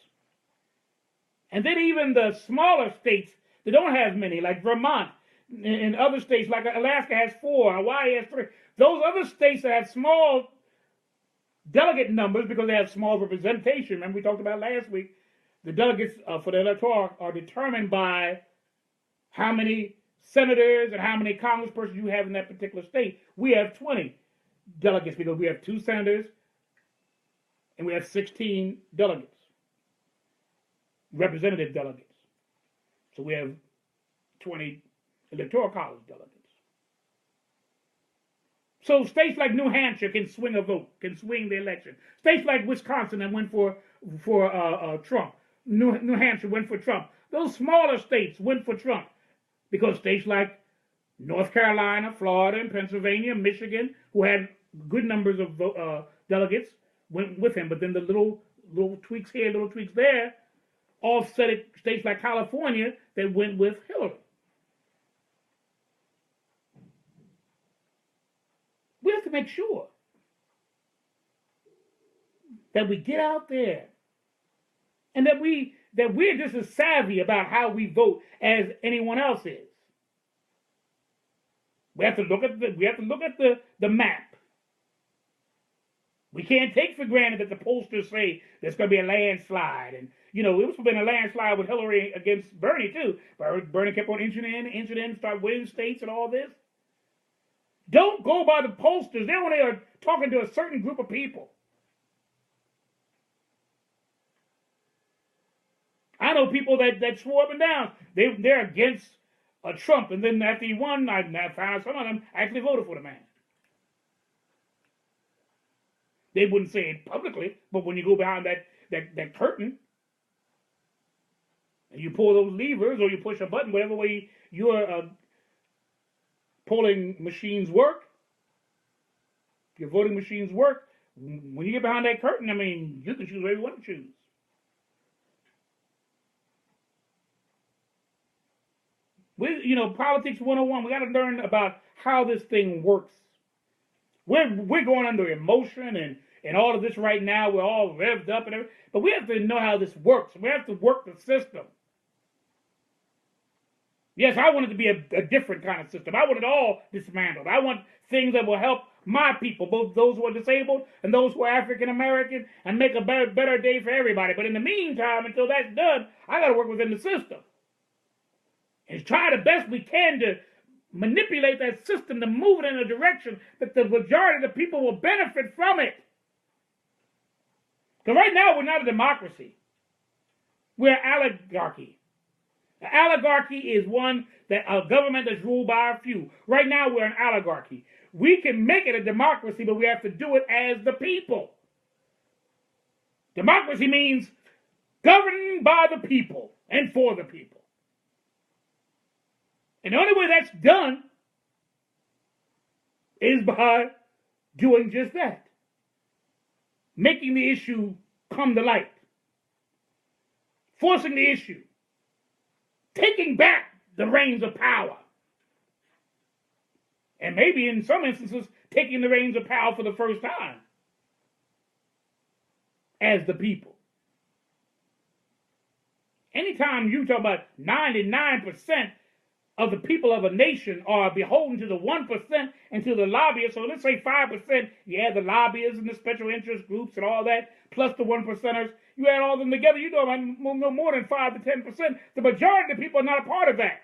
[SPEAKER 1] And then even the smaller states that don't have many, like Vermont, and other states, like Alaska has 4, Hawaii has 3. Those other states that have small delegate numbers because they have small representation. Remember we talked about last week, the delegates for the electoral are determined by how many senators and how many congresspersons you have in that particular state. We have 20 delegates because we have 2 senators and we have 16 delegates, representative delegates. So we have 20 electoral college delegates. So states like New Hampshire can swing a vote, can swing the election. States like Wisconsin that went for Trump. New Hampshire went for Trump. Those smaller states went for Trump because states like North Carolina, Florida, and Pennsylvania, Michigan, who had good numbers of delegates, went with him. But then the little tweaks here, little tweaks there, offset it. States like California that went with Hillary. We have to make sure that we get out there and that we're just as savvy about how we vote as anyone else is. We have to look at the map. We can't take for granted that the pollsters say there's going to be a landslide, and it was been a landslide with Hillary against Bernie too. Bernie kept on inching in, start winning states and all this. Don't go by the pollsters. They only are talking to a certain group of people. I know people that swore up and down they're against Trump, and then after he won, I found some of them actually voted for the man. They wouldn't say it publicly, but when you go behind that curtain and you pull those levers or you push a button, whatever way your polling machines work, your voting machines work, when you get behind that curtain, I mean, you can choose whatever you want to choose. Politics 101, we got to learn about how this thing works. We're going under emotion and all of this right now. We're all revved up and everything. But we have to know how this works. We have to work the system. Yes, I want it to be a different kind of system. I want it all dismantled. I want things that will help my people, both those who are disabled and those who are African American, and make a better day for everybody. But in the meantime, until that's done, I got to work within the system and try the best we can to manipulate that system to move it in a direction that the majority of the people will benefit from it. Because right now we're not a democracy. We're an oligarchy. An oligarchy is a government that's ruled by a few. Right now we're an oligarchy. We can make it a democracy, but we have to do it as the people. Democracy means governing by the people and for the people. And the only way that's done is by doing just that. Making the issue come to light. Forcing the issue. Taking back the reins of power. And maybe in some instances, taking the reins of power for the first time. As the people. Anytime you talk about 99% of the people of a nation are beholden to the 1% and to the lobbyists. So let's say 5%, the lobbyists and the special interest groups and all that, plus the 1%ers. You add all of them together, you know no more than 5 to 10%. The majority of the people are not a part of that.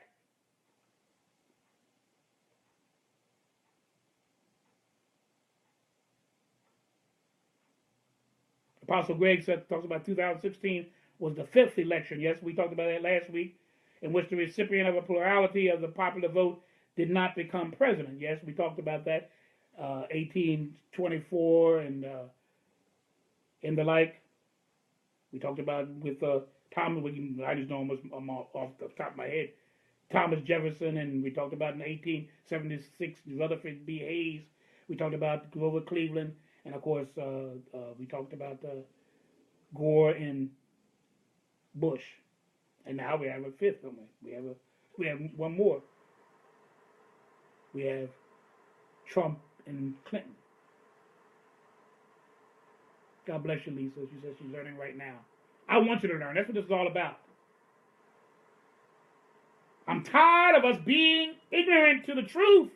[SPEAKER 1] Apostle Greg talks about 2016 was the 5th election. Yes, we talked about that last week, in which the recipient of a plurality of the popular vote did not become president. Yes, we talked about that, 1824 and the like. We talked about with Thomas, I just know him off the top of my head, Thomas Jefferson, and we talked about in 1876, Rutherford B. Hayes. We talked about Grover Cleveland, and of course, we talked about Gore and Bush. And now we have a fifth, don't we? We have one more. We have Trump and Clinton. God bless you, Lisa. She says she's learning right now. I want you to learn. That's what this is all about. I'm tired of us being ignorant to the truth.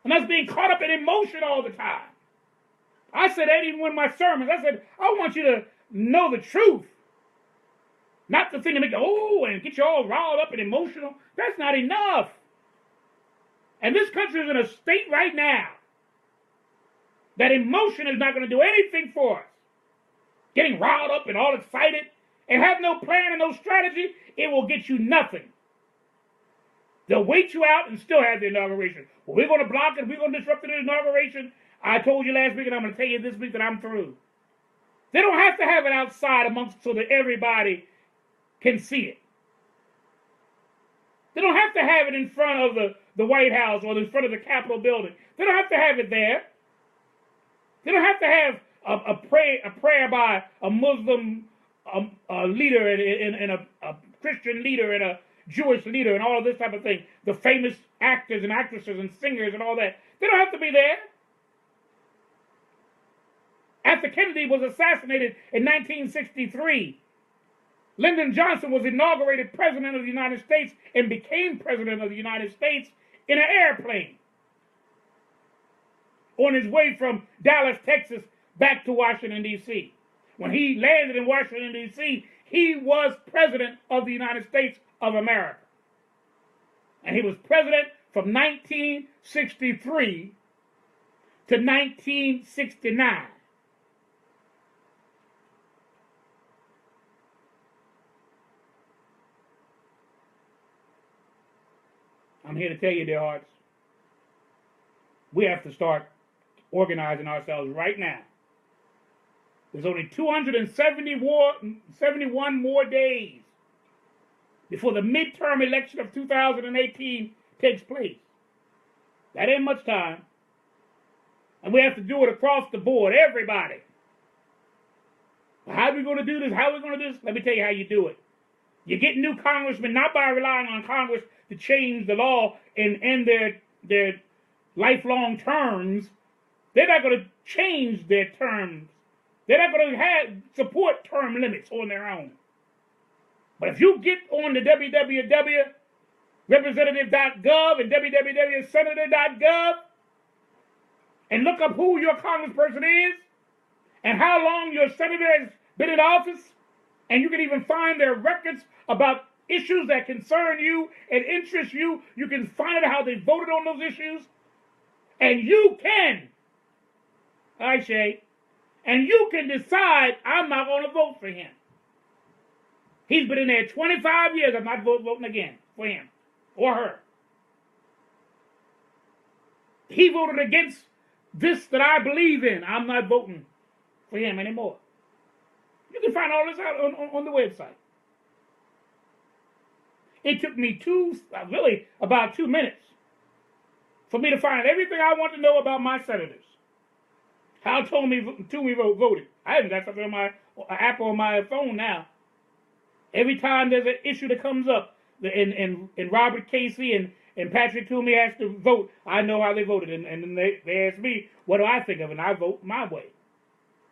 [SPEAKER 1] And us being caught up in emotion all the time. I said that even in my sermons. I said, I want you to know the truth. Not the thing to make and get you all riled up and emotional. That's not enough. And this country is in a state right now that emotion is not going to do anything for us. Getting riled up and all excited and have no plan and no strategy, it will get you nothing. They'll wait you out and still have the inauguration. Well, we're going to block it. We're going to disrupt the inauguration. I told you last week, and I'm going to tell you this week that I'm through. They don't have to have it outside amongst so that everybody can see it. They don't have to have it in front of the White House or in front of the Capitol building. They don't have to have it there. They don't have to have a prayer by a Muslim leader and a Christian leader and a Jewish leader and all of this type of thing. The famous actors and actresses and singers and all that. They don't have to be there. After Kennedy was assassinated in 1963, Lyndon Johnson was inaugurated president of the United States and became president of the United States in an airplane on his way from Dallas, Texas, back to Washington, D.C. When he landed in Washington, D.C., he was president of the United States of America. And he was president from 1963 to 1969. I'm here to tell you, dear hearts, we have to start organizing ourselves right now. There's only 271 more days before the midterm election of 2018 takes place. That ain't much time. And we have to do it across the board, everybody. How are we going to do this? How are we going to do this? Let me tell you how you do it. You get new congressmen not by relying on Congress to change the law and end their lifelong terms. They're not going to change their terms. They're not going to support term limits on their own. But if you get on the www.representative.gov and www.senator.gov and look up who your congressperson is and how long your senator has been in office, and you can even find their records about issues that concern you and interest you. You can find out how they voted on those issues. And you can, hi Shay, and you can decide, I'm not going to vote for him. He's been in there 25 years. I'm not voting again for him or her. He voted against this that I believe in. I'm not voting for him anymore. You can find all this out on the website. It took me about 2 minutes for me to find everything I want to know about my senators. How Toomey voted. I haven't got something on my app on my phone now. Every time there's an issue that comes up, and Robert Casey and Patrick Toomey has to vote, I know how they voted. And then they ask me, what do I think of it? And I vote my way.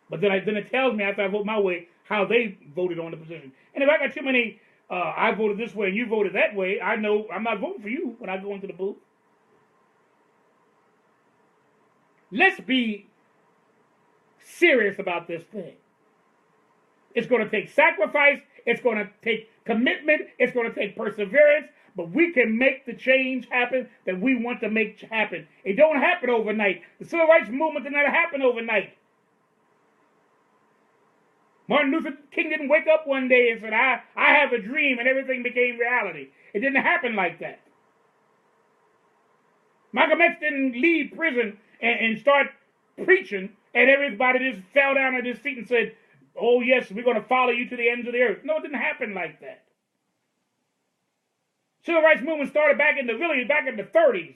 [SPEAKER 1] But then it tells me after I vote my way how they voted on the position. And if I got too many, I voted this way and you voted that way, I know I'm not voting for you when I go into the booth. Let's be serious about this thing. It's going to take sacrifice. It's going to take commitment. It's going to take perseverance. But we can make the change happen that we want to make happen. It don't happen overnight. The civil rights movement did not happen overnight. Martin Luther King didn't wake up one day and said, I have a dream, and everything became reality. It didn't happen like that. Malcolm X didn't leave prison and start preaching, and everybody just fell down at his feet and said, oh yes, we're going to follow you to the ends of the earth. No, it didn't happen like that. Civil rights movement started back in the 30s.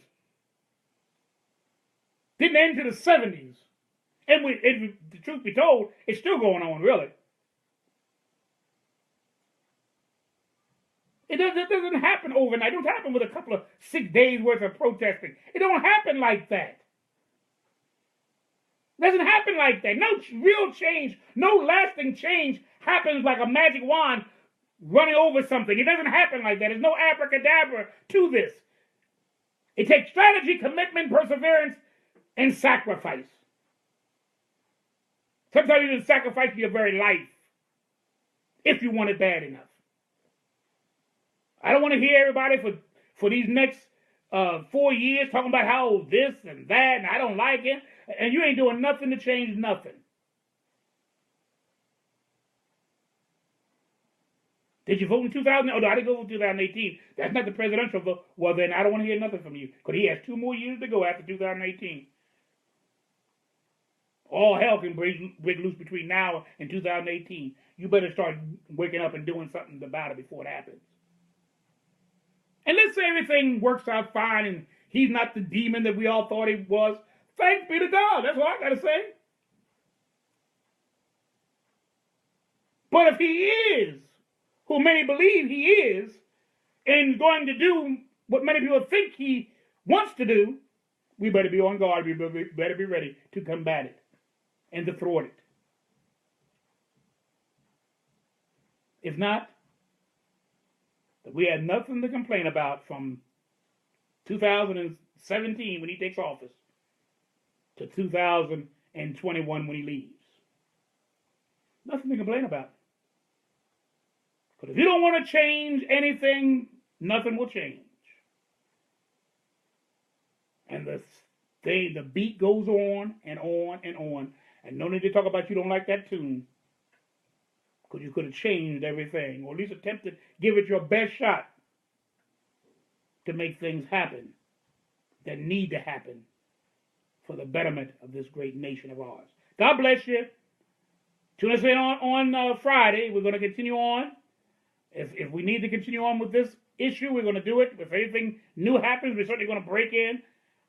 [SPEAKER 1] Didn't end to the 70s. And the truth be told, it's still going on, really. It doesn't happen overnight. It don't happen with a couple of 6 days worth of protesting. It don't happen like that. It doesn't happen like that. No real change, no lasting change happens like a magic wand running over something. It doesn't happen like that. There's no abracadabra to this. It takes strategy, commitment, perseverance, and sacrifice. Sometimes you just sacrifice your very life if you want it bad enough. I don't want to hear everybody for these next 4 years talking about how this and that, and I don't like it, and you ain't doing nothing to change nothing. Did you vote in 2000? Oh, no, I didn't go for 2018. That's not the presidential vote. Well, then I don't want to hear nothing from you, because he has 2 more years to go after 2018. All hell can break loose between now and 2018. You better start waking up and doing something about it before it happens. And let's say everything works out fine and he's not the demon that we all thought he was. Thanks be to God. That's all I got to say. But if he is who many believe he is and going to do what many people think he wants to do, we better be on guard. We better be ready to combat it and to thwart it. If not, we had nothing to complain about from 2017 when he takes office to 2021 when he leaves. Nothing to complain about. But if you don't want to change anything, nothing will change. And the beat goes on and on and on. And no need to talk about you don't like that tune. Because you could have changed everything, or at least attempted, give it your best shot to make things happen that need to happen for the betterment of this great nation of ours. God bless you. Tune us in on Friday. We're going to continue on. If we need to continue on with this issue, we're going to do it. If anything new happens, we're certainly going to break in.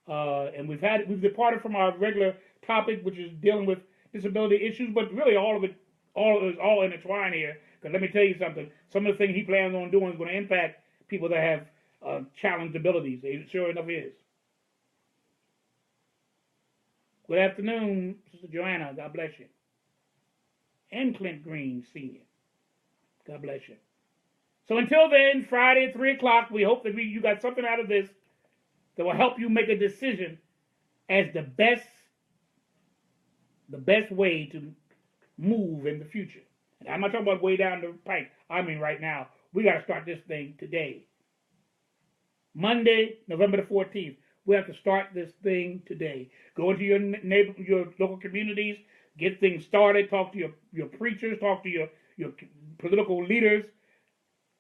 [SPEAKER 1] And we've departed from our regular topic, which is dealing with disability issues, but really all is all intertwined here. Because let me tell you something. Some of the things he plans on doing is going to impact people that have challenged abilities. It sure enough is. Good afternoon, Sister Joanna. God bless you. And Clint Green, Sr. God bless you. So until then, Friday at 3 o'clock, we hope that you got something out of this that will help you make a decision as the best way to move in the future. And I'm not talking about way down the pike. I mean right now. We got to start this thing today. Monday, November the 14th. We have to start this thing today. Go into your local communities, get things started, talk to your preachers, talk to your political leaders,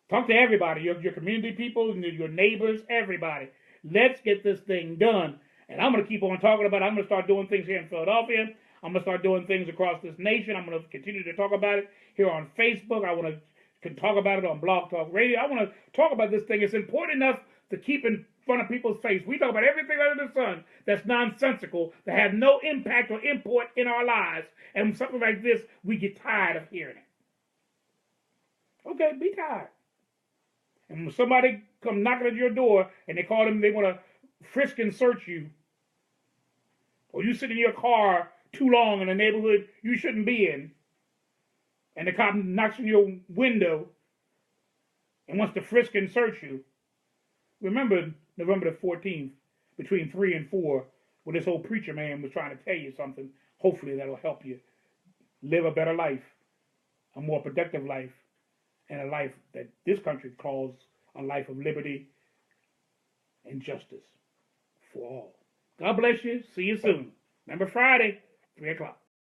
[SPEAKER 1] talk to everybody, your community people, and your neighbors, everybody. Let's get this thing done. And I'm going to keep on talking about it. I'm going to start doing things here in Philadelphia. I'm going to start doing things across this nation. I'm going to continue to talk about it here on Facebook. I want to talk about it on Blog Talk Radio. I want to talk about this thing. It's important enough to keep in front of people's face. We talk about everything under the sun that's nonsensical, that has no impact or import in our lives. And something like this, we get tired of hearing it. Okay, be tired. And when somebody come knocking at your door and they want to frisk and search you, or you sit in your car too long in a neighborhood you shouldn't be in, and the cop knocks on your window and wants to frisk and search you, remember November the 14th, between 3 and 4, when this old preacher man was trying to tell you something. Hopefully that'll help you live a better life, a more productive life, and a life that this country calls a life of liberty and justice for all. God bless you. See you soon. Remember Friday, 3 o'clock.